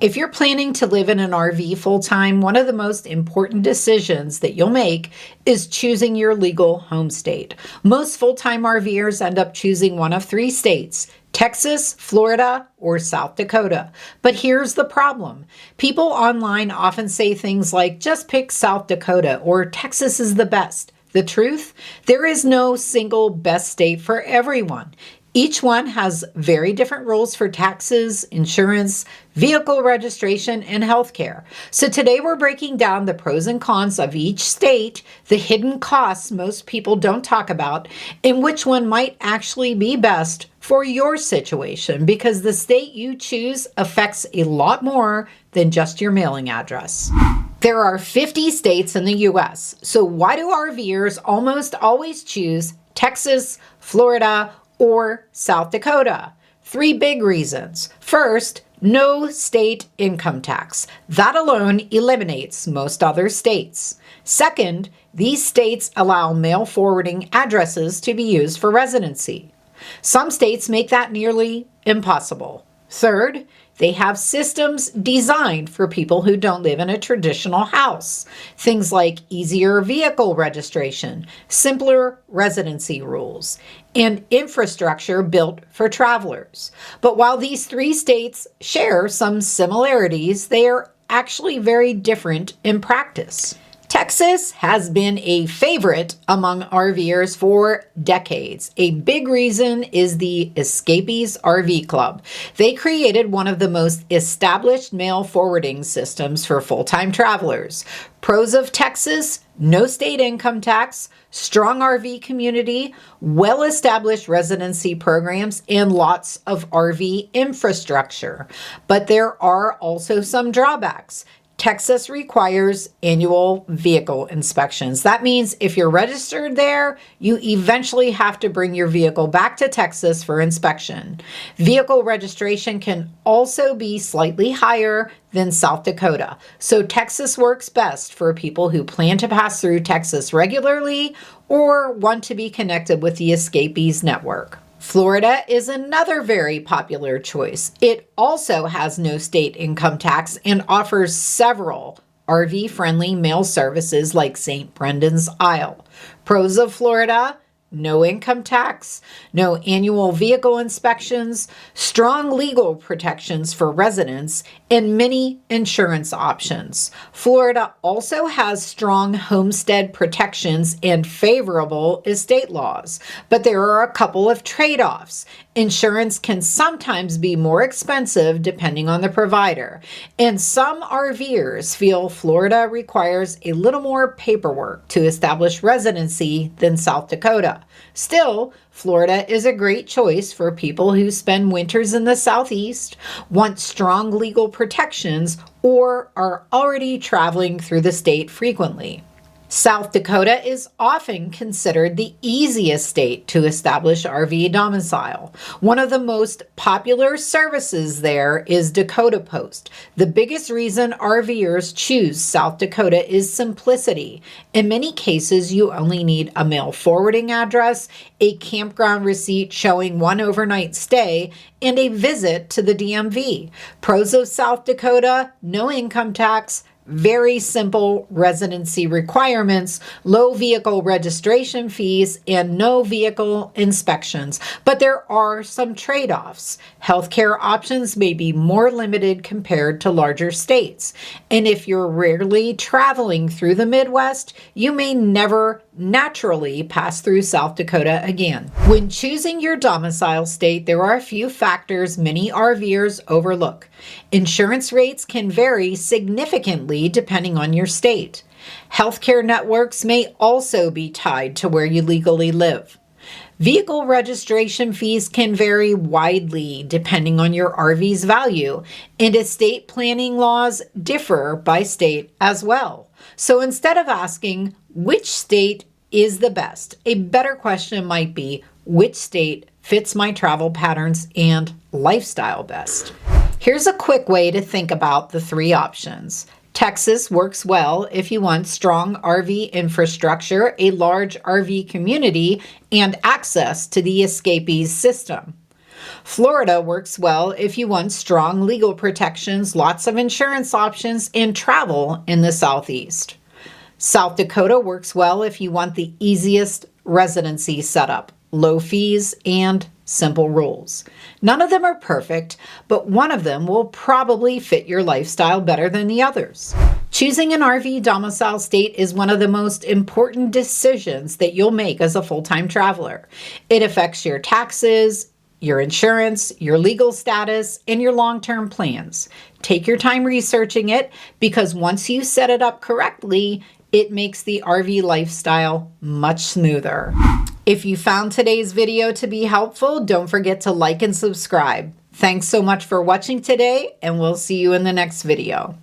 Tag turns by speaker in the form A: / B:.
A: If you're planning to live in an RV full-time, one of the most important decisions that you'll make is choosing your legal home state. Most full-time RVers end up choosing one of three states: Texas, Florida, or South Dakota. But here's the problem. People online often say things like, just pick South Dakota or Texas is the best. The truth? There is no single best state for everyone. Each one has very different rules for taxes, insurance, vehicle registration, and healthcare. So today we're breaking down the pros and cons of each state, the hidden costs most people don't talk about, and which one might actually be best for your situation, because the state you choose affects a lot more than just your mailing address. There are 50 states in the U.S., so why do RVers almost always choose Texas, Florida, or South Dakota? Three big reasons. First, no state income tax. That alone eliminates most other states. Second, these states allow mail forwarding addresses to be used for residency. Some states make that nearly impossible. Third, they have systems designed for people who don't live in a traditional house. Things like easier vehicle registration, simpler residency rules, and infrastructure built for travelers. But while these three states share some similarities, they are actually very different in practice. Texas has been a favorite among RVers for decades. A big reason is the Escapees RV Club. They created one of the most established mail forwarding systems for full-time travelers. Pros of Texas: no state income tax, strong RV community, well-established residency programs, and lots of RV infrastructure. But there are also some drawbacks. Texas requires annual vehicle inspections. That means if you're registered there, you eventually have to bring your vehicle back to Texas for inspection. Vehicle registration can also be slightly higher than South Dakota. So Texas works best for people who plan to pass through Texas regularly or want to be connected with the Escapees network. Florida is another very popular choice. It also has no state income tax and offers several RV-friendly mail services like St. Brendan's Isle. Pros of Florida: no income tax, no annual vehicle inspections, strong legal protections for residents, and many insurance options. Florida also has strong homestead protections and favorable estate laws, but there are a couple of trade-offs. Insurance can sometimes be more expensive depending on the provider, and some RVers feel Florida requires a little more paperwork to establish residency than South Dakota. Still, Florida is a great choice for people who spend winters in the Southeast, want strong legal protections, or are already traveling through the state frequently. South Dakota is often considered the easiest state to establish RV domicile. One of the most popular services there is Dakota Post. The biggest reason RVers choose South Dakota is simplicity. In many cases, you only need a mail forwarding address, a campground receipt showing one overnight stay, and a visit to the DMV. Pros of South Dakota: no income tax, very simple residency requirements, low vehicle registration fees, and no vehicle inspections. But there are some trade-offs. Healthcare options may be more limited compared to larger states. And if you're rarely traveling through the Midwest, you may never naturally pass through South Dakota again. When choosing your domicile state, there are a few factors many RVers overlook. Insurance rates can vary significantly depending on your state. Healthcare networks may also be tied to where you legally live. Vehicle registration fees can vary widely depending on your RV's value, and estate planning laws differ by state as well. So instead of asking which state is the best, a better question might be which state fits my travel patterns and lifestyle best. Here's a quick way to think about the three options. Texas works well if you want strong RV infrastructure, a large RV community, and access to the Escapees system. Florida works well if you want strong legal protections, lots of insurance options, and travel in the Southeast. South Dakota works well if you want the easiest residency setup, low fees, and simple rules. None of them are perfect, but one of them will probably fit your lifestyle better than the others. Choosing an RV domicile state is one of the most important decisions that you'll make as a full-time traveler. It affects your taxes, your insurance, your legal status, and your long-term plans. Take your time researching it because once you set it up correctly, it makes the RV lifestyle much smoother. If you found today's video to be helpful, don't forget to like and subscribe. Thanks so much for watching today, and we'll see you in the next video.